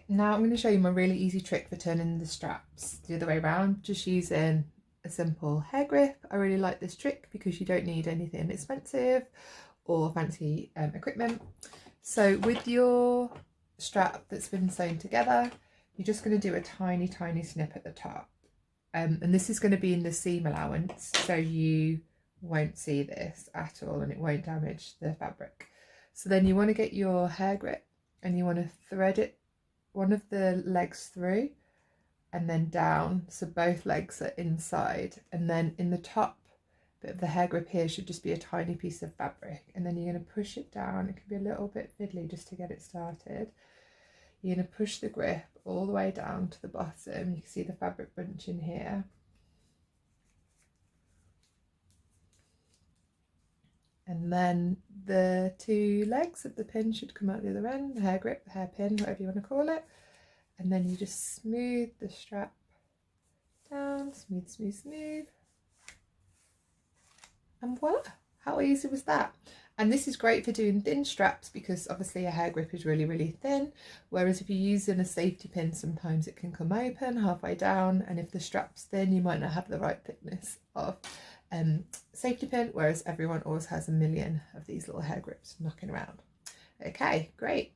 now I'm going to show you my really easy trick for turning the straps the other way around, just using a simple hair grip. I really like this trick because you don't need anything expensive or fancy equipment. So with your strap that's been sewn together, you're just going to do a tiny snip at the top, and this is going to be in the seam allowance, so you won't see this at all and it won't damage the fabric. So then you want to get your hair grip and you want to thread it, one of the legs through and then down, so both legs are inside, and then in the top bit of the hair grip here should just be a tiny piece of fabric, and then you're going to push it down. It can be a little bit fiddly just to get it started. You're going to push the grip all the way down to the bottom. You can see the fabric bunching here. And then the two legs of the pin should come out the other end, the hair grip, the hair pin, whatever you want to call it. And then you just smooth the strap down, smooth. And voila, how easy was that? And this is great for doing thin straps because obviously a hair grip is really thin, whereas if you're using a safety pin, sometimes it can come open halfway down, and if the strap's thin, you might not have the right thickness of safety pin, whereas everyone always has a million of these little hair grips knocking around. Okay, great.